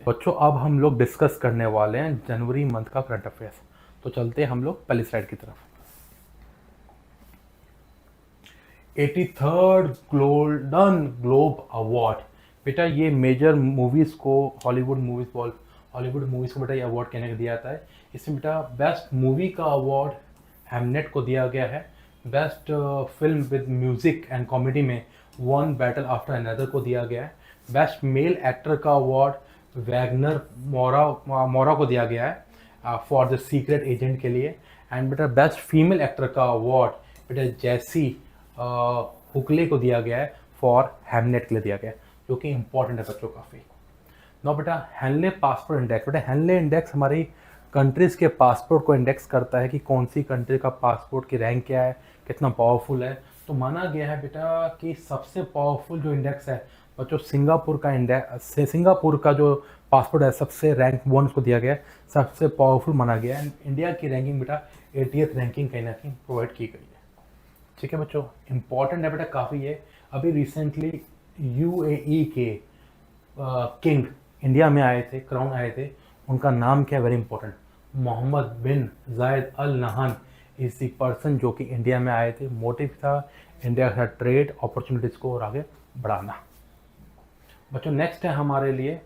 बच्चों अब हम लोग डिस्कस करने वाले हैं जनवरी मंथ का करंट अफेयर्स। तो चलते हैं हम लोग पहली स्लाइड की तरफ। 83rd golden globe award. बेटा ये मेजर मूवीज़ को हॉलीवुड मूवीज़ को बेटा ये अवार्ड कहने को दिया जाता है। इसमें बेटा बेस्ट मूवी का अवार्ड हैमनेट को दिया गया है। Best film with music and comedy में वन बैटल आफ्टर अनदर को दिया गया है। बेस्ट मेल एक्टर का अवार्ड वैगनर मोरा को दिया गया है फॉर द सीक्रेट एजेंट के लिए। एंड बेटा बेस्ट फीमेल एक्टर का अवार्ड बेटा जैसी हुकले को दिया गया है फॉर हैमनेट के लिए दिया गया है, जो कि इंपॉर्टेंट है बच्चों काफ़ी। नो बेटा हेनले पासपोर्ट इंडेक्स। बेटा हेनले इंडेक्स हमारी कंट्रीज़ के पासपोर्ट को इंडेक्स करता है कि कौन सी कंट्री का पासपोर्ट की रैंक क्या है, कितना पावरफुल है। तो माना गया है बेटा कि सबसे पावरफुल जो इंडेक्स है बच्चों सिंगापुर का इंडेक्स, सिंगापुर का जो पासपोर्ट है सबसे रैंक 1 उसको दिया गया है, सबसे पावरफुल माना गया है। इंडिया की रैंकिंग बेटा 80th रैंकिंग कहीं ना कहीं प्रोवाइड की गई है। ठीक है बच्चों, इंपॉर्टेंट है बेटा काफ़ी है। अभी रिसेंटली यूएई के किंग इंडिया में आए थे, क्राउन आए थे। उनका नाम क्या है, वेरी इंपॉर्टेंट, मोहम्मद बिन जायद अल नहान इज द पर्सन जो कि इंडिया में आए थे। मोटिव था इंडिया का ट्रेड अपॉर्चुनिटीज़ को और आगे बढ़ाना। बच्चों नेक्स्ट है हमारे लिए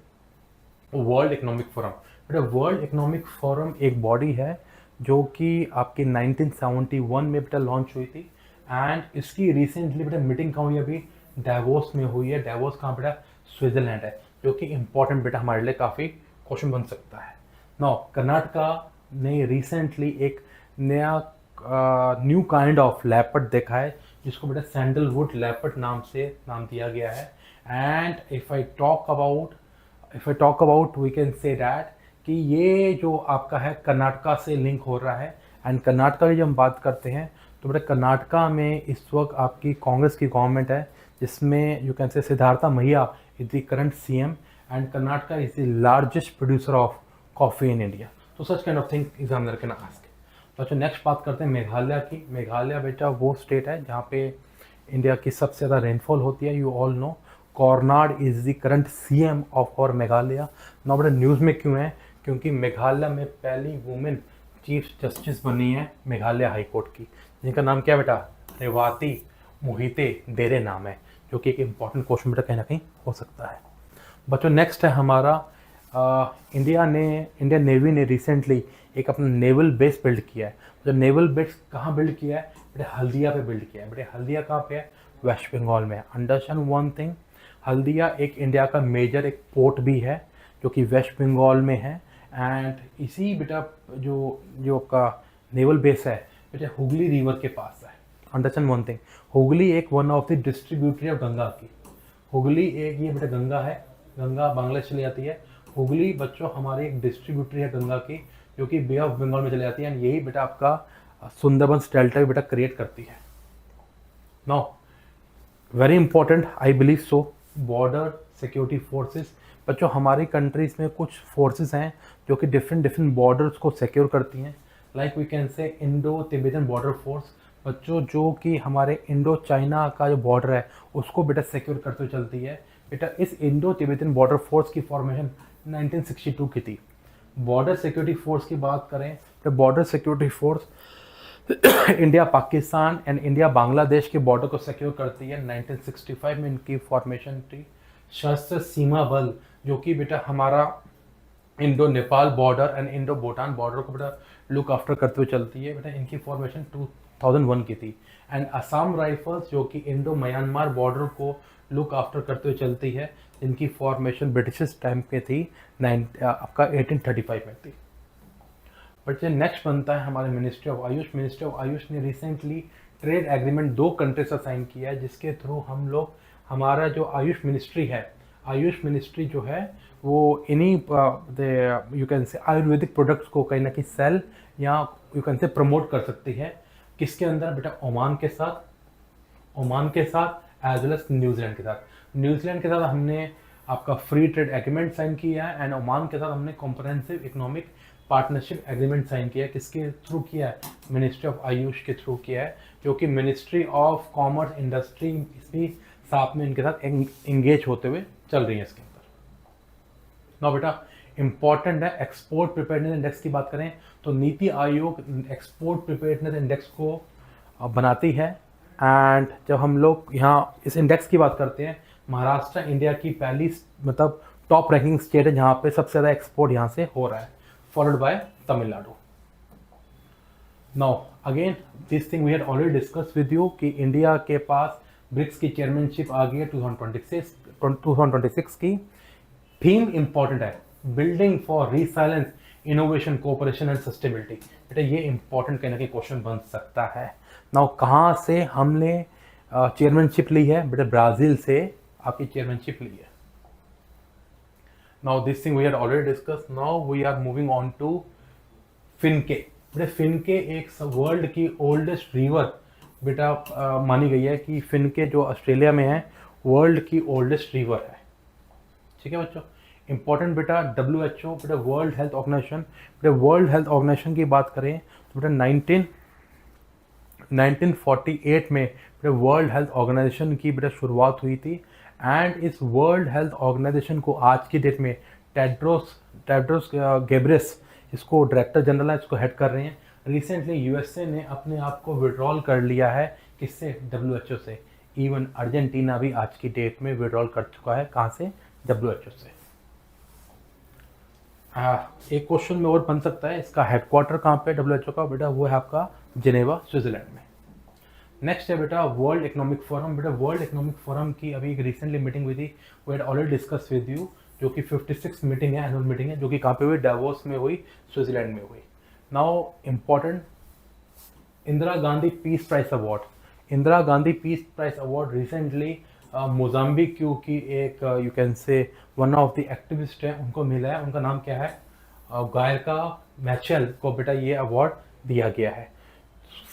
वर्ल्ड इकोनॉमिक फोरम। बेटा वर्ल्ड इकोनॉमिक फोरम एक बॉडी है जो कि आपकी 1971 में बेटा लॉन्च हुई थी। एंड इसकी रिसेंटली बेटा मीटिंग कहाँ हुई, अभी डेवोस में हुई है। डेवोस कहाँ बेटा, स्विट्जरलैंड है, जो कि इंपॉर्टेंट बेटा हमारे लिए काफ़ी क्वेश्चन बन सकता है। नाउ कर्नाटका ने रिसेंटली एक नया न्यू काइंड ऑफ लेपर्ड देखा है जिसको बेटा सैंडलवुड लेपर्ड नाम दिया गया है। And if I talk about we can say that कि ये जो आपका है कर्नाटका से लिंक हो रहा है। एंड कर्नाटका की जब हम बात करते हैं तो बेटा कर्नाटका में इस वक्त आपकी कांग्रेस की गवर्नमेंट है जिसमें you can say Siddaramaiah is the current CM. And Karnataka is the largest producer of coffee in India. तो such kind of thing examiner can ask. तो अच्छा नेक्स्ट बात करते हैं मेघालय की। मेघालय बेटा वो स्टेट है जहाँ पे इंडिया की सबसे ज़्यादा रेनफॉल होती है। You all know Conrad is the current CM of और मेघालय। ना बेटा न्यूज़ में क्यों है, क्योंकि मेघालय में पहली वुमेन चीफ जस्टिस बनी है मेघालय हाई कोर्ट की, जिनका नाम क्या बेटा, रेवाती मोहिते देरे नाम है, जो कि एक इम्पॉर्टेंट क्वेश्चन बेटा कहीं ना कहीं हो सकता है। बच्चों नेक्स्ट है हमारा इंडियन नेवी ने रिसेंटली एक अपना नेवल बेस बिल्ड किया है। जो नेवल बेस कहाँ बिल्ड किया है बेटे, हल्दिया पे बिल्ड किया है। बेटे हल्दिया कहाँ पे है, वेस्ट बंगाल में है। अंडरस्टैंड वन थिंग, हल्दिया एक इंडिया का मेजर एक पोर्ट भी है जो कि वेस्ट बंगाल में है। एंड इसी बेटा जो जो आपका नेवल बेस है बेटा हुगली रिवर के पास है। अंडरस्टैंड वन थिंग, हुगली एक one of the distributary of Ganga की। हुगली एक ये बेटा गंगा है, गंगा बांग्लादेश चली जाती है। हुगली बच्चों हमारी एक डिस्ट्रीब्यूटरी है गंगा की, जो कि बे ऑफ बंगाल में चली जाती है। एंड यही बेटा आपका सुंदरबंस डेल्टा बेटा क्रिएट करती है। Now very important I believe so, border security forces. बच्चों हमारी कंट्रीज़ में कुछ फोर्सेस हैं जो कि डिफरेंट बॉर्डर्स को सिक्योर करती हैं। Like we can say Indo Tibetan border force बच्चों, जो कि हमारे इंडो चाइना का जो बॉर्डर है उसको बेटा सिक्योर करते हुए चलती है। बेटा इस इंडो तिब्बतन बॉर्डर फोर्स की फॉर्मेशन 1962 की थी। बॉर्डर सिक्योरिटी फोर्स की बात करें तो border security force India Pakistan and India Bangladesh के बॉर्डर को सिक्योर करती है। 1965 में इनकी फॉर्मेशन थी। सशस्त्र सीमा बल जो कि बेटा हमारा Indo Nepal border and Indo Bhutan border को बेटा लुक आफ्टर करते हुए चलती है। बेटा इनकी फॉर्मेशन 2001 की थी। एंड असम राइफल्स जो कि इंडो म्यांमार बॉर्डर को लुक आफ्टर करते हुए चलती है, इनकी फॉर्मेशन ब्रिटिश टाइम पे थी, आपका 1835 में थी। बट जो नेक्स्ट बनता है हमारे ministry of Ayush. Ministry of Ayush ने रिसेंटली ट्रेड एग्रीमेंट 2 कंट्री से साइन किया है, जिसके थ्रू हम लोग हमारा जो आयुष मिनिस्ट्री है, आयुष मिनिस्ट्री जो है वो इन्हीं यू कैन से आयुर्वेदिक प्रोडक्ट्स को कहीं ना कहीं सेल या यू कैन से प्रमोट कर सकती है। किसके अंदर बेटा, ओमान के साथ एज वेल एज न्यूजीलैंड के साथ। न्यूजीलैंड के साथ हमने आपका फ्री ट्रेड एग्रीमेंट साइन किया है। एंड ओमान के साथ हमने comprehensive economic partnership agreement sign किया है। किसके थ्रू किया है, मिनिस्ट्री ऑफ आयुष के थ्रू किया है, जो कि मिनिस्ट्री ऑफ कॉमर्स इंडस्ट्री भी साथ में इनके साथ एंगेज होते हुए चल रही है इसके अंदर। ना बेटा इम्पॉर्टेंट है एक्सपोर्ट प्रिपेयर्डनेस इंडेक्स की बात करें तो NITI Aayog export preparedness index को बनाती है। एंड जब हम लोग यहाँ इस इंडेक्स की बात करते हैं, महाराष्ट्र इंडिया की पहली मतलब टॉप रैंकिंग स्टेट है जहाँ पे सबसे ज़्यादा एक्सपोर्ट यहाँ से हो रहा है, followed by Tamil Nadu. Now again this thing we had already discuss with you कि इंडिया के पास ब्रिक्स की चेयरमैनशिप आ गई है 2026 की। थीम इंपॉर्टेंट है, building for resilience innovation cooperation and sustainability. बेटा ये इंपॉर्टेंट कहीं ना कहीं क्वेश्चन बन सकता है। नाउ कहाँ से हमने चेयरमैनशिप ली है? बेटा ब्राज़ील से आपकी चेयरमैनशिप ली है। Now this thing we had already discuss. Now we are moving on to फिनके। बेटा फिनके एक वर्ल्ड की ओल्डेस्ट रिवर बेटा मानी गई है कि फिनके जो ऑस्ट्रेलिया में है वर्ल्ड की ओल्डेस्ट रिवर है। ठीक है बच्चों, इंपॉर्टेंट बेटा WHO बेटा वर्ल्ड हेल्थ ऑर्गेनाइजेशन। बेटा वर्ल्ड हेल्थ ऑर्गेनाइजेशन की बात करें तो बेटा 1948 में बेटा वर्ल्ड हेल्थ ऑर्गेनाइजेशन की बेटा शुरुआत हुई थी। एंड इस वर्ल्ड हेल्थ ऑर्गेनाइजेशन को आज की डेट में टेड्रोस गेब्रेस इसको डायरेक्टर जनरल है, इसको हेड कर रहे हैं। रिसेंटली USA ने अपने आप को विड्रॉल कर लिया है, किससे? WHO से। इवन अर्जेंटीना भी आज की डेट में विड्रॉल कर चुका है, कहाँ से? WHO से। एक क्वेश्चन में और बन सकता है, इसका हेडक्वार्टर कहाँ पे WHO का? बेटा वो है आपका जिनेवा, स्विट्जरलैंड में। नेक्स्ट है बेटा वर्ल्ड इकोनॉमिक फोरम। बेटा वर्ल्ड इकोनॉमिक फोरम की अभी एक रिसेंटली मीटिंग हुई थी, वो had already discuss with you, जो कि 56 मीटिंग है, एनुअल मीटिंग है, जो कि कहाँ पे हुई? डावोस में हुई, स्विट्जरलैंड में हुई। Now important Indira Gandhi peace prize award. Indira Gandhi peace prize award recently Mozambique की एक you can say one of the activist है, उनको मिला है। उनका नाम क्या है? गायका मैचेल को बेटा ये अवार्ड दिया गया है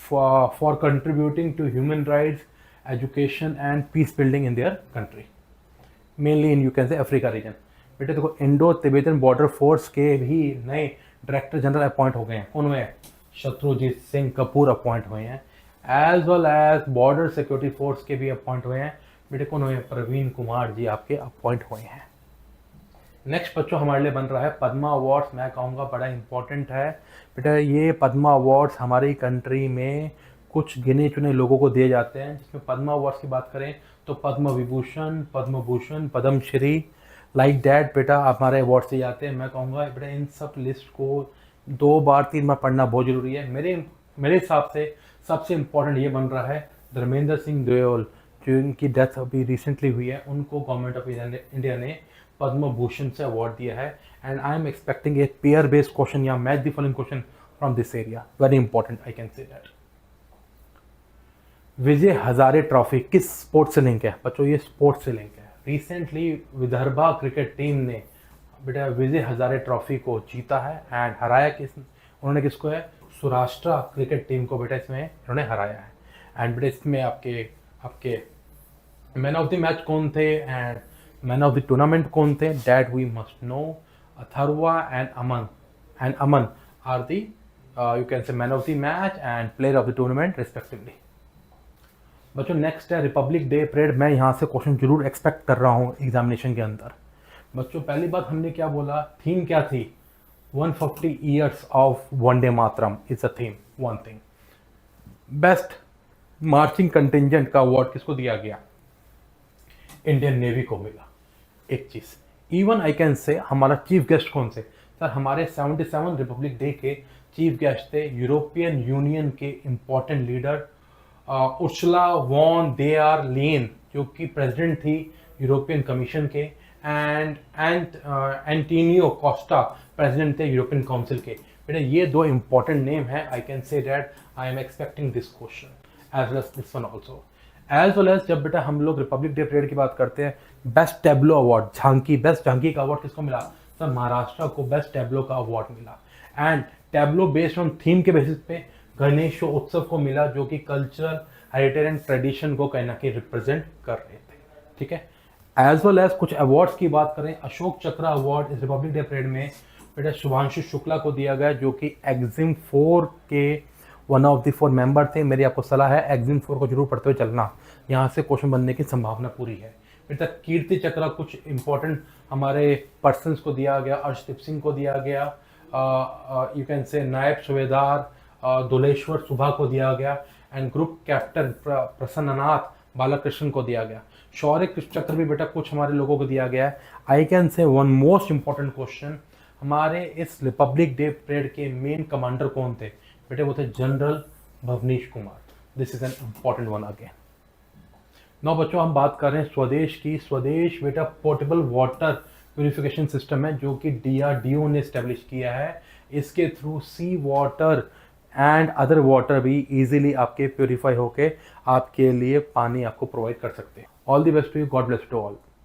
for contributing to human rights, education and peace building in their country, mainly in you can say Africa region. बेटा देखो इंडो तिब्बतन बॉर्डर फोर्स के भी नए डायरेक्टर जनरल अपॉइंट हो गए हैं। कौन हुए हैं? शत्रुजीत सिंह कपूर अपॉइंट हुए हैं। As well as border security force के भी अपॉइंट हुए हैं। बेटे कौन हुए हैं? प्रवीण कुमार जी आपके अपॉइंट हुए हैं। नेक्स्ट बच्चों हमारे लिए बन रहा है पद्मा अवार्ड्स। मैं कहूँगा बड़ा इंपॉर्टेंट है बेटा, ये पद्मा अवार्ड्स हमारी कंट्री में कुछ गिने चुने लोगों को दिए जाते हैं। जिसमें पद्मा अवार्ड्स की बात करें तो पद्म विभूषण, पद्म भूषण, पद्मश्री, लाइक डैट बेटा हमारे अवार्ड से जाते हैं। मैं कहूँगा बेटा इन सब लिस्ट को 2 बार 3 बार पढ़ना बहुत जरूरी है। मेरे हिसाब से सबसे इम्पोर्टेंट ये बन रहा है धर्मेंद्र सिंह देओल, जो इनकी डेथ अभी रिसेंटली हुई है, उनको गवर्नमेंट ऑफ इंडिया ने पद्म भूषण से अवार्ड दिया है। And I am expecting a pair based question या match the following question from this area, very important I can say that. Vijay Hazare trophy किस स्पोर्ट से लिंक है? बच्चों ये स्पोर्ट्स से लिंक है। रिसेंटली विदर्भा क्रिकेट टीम ने बेटा विजय हजारे ट्रॉफी को जीता है एंड हराया उन्होंने किसको है? सौराष्ट्र क्रिकेट टीम को बेटा इसमें इन्होंने हराया है। एंड बेटा इसमें आपके मैन ऑफ द मैच कौन थे and man of the tournament कौन थे? That we must know. Atharva and Aman are the you can say man of the match and player of the tournament respectively. बच्चों नेक्स्ट है republic day parade. मैं यहाँ से question जरूर एक्सपेक्ट कर रहा हूँ एग्जामिनेशन के अंदर। बच्चों पहली बात हमने क्या बोला, थीम क्या थी? 150 years of Vande Mataram is a theme, one thing. Best marching contingent का अवार्ड किसको दिया गया? इंडियन नेवी को मिला। एक चीज इवन आई कैन से हमारा चीफ गेस्ट कौन से? सर हमारे 77 रिपब्लिक डे के चीफ गेस्ट थे यूरोपियन यूनियन के important leader Ursula von der Leyen, जो कि प्रेसिडेंट थी यूरोपियन कमीशन के, एंड एंटोनियो कोस्टा प्रेसिडेंट थे यूरोपियन काउंसिल के। बेटा ये 2 इंपॉर्टेंट नेम है। I can say that I am expecting this question as well as this one also. As well as जब बेटा हम लोग रिपब्लिक डे परेड की बात करते हैं, बेस्ट टैब्लो अवार्ड झांकी, बेस्ट झांकी का अवार्ड किसको मिला? सर महाराष्ट्र को बेस्ट टैब्लो का अवार्ड मिला। And tableau based on theme के बेसिस पे गणेश उत्सव को मिला, जो कि कल्चरल हेरिटेज एंड ट्रेडिशन को कहीं ना कहीं रिप्रेजेंट कर रहे थे। ठीक है, एज वेल एज कुछ अवार्ड्स की बात करें, अशोक चक्र अवार्ड इस रिपब्लिक डे परेड में बेटा शुभांशु शुक्ला को दिया गया, जो कि एग्जिम 4 के वन ऑफ द 4 मेंबर थे। मेरी आपको सलाह है एग्जिम 4 को जरूर पढ़ते हुए चलना, यहाँ से क्वेश्चन बनने की संभावना पूरी है। बेटा कीर्ति चक्र कुछ इंपॉर्टेंट हमारे पर्सनस को दिया गया, अर्शदीप सिंह को दिया गया, यू कैन से नायब सूबेदार दुलेश्वर सुभा को दिया गया, एंड ग्रुप कैप्टन प्रसन्ननाथ बालकृष्ण को दिया गया। शौर्य चक्र भी बेटा कुछ हमारे लोगों को दिया गया है। I can say one most important question, हमारे इस रिपब्लिक डे परेड के मेन कमांडर कौन थे? बेटे वो थे general Bhavnish Kumar. This is an important one again. Now बच्चों हम बात कर रहे हैं स्वदेश की। स्वदेश बेटा पोर्टेबल वाटर प्यूरिफिकेशन सिस्टम है जो कि DRDO ने इस्टेब्लिश किया है। इसके through sea water and other water भी इजीली आपके प्योरीफाई होके आपके लिए पानी आपको प्रोवाइड कर सकते हैं। All the best to you, God bless to all.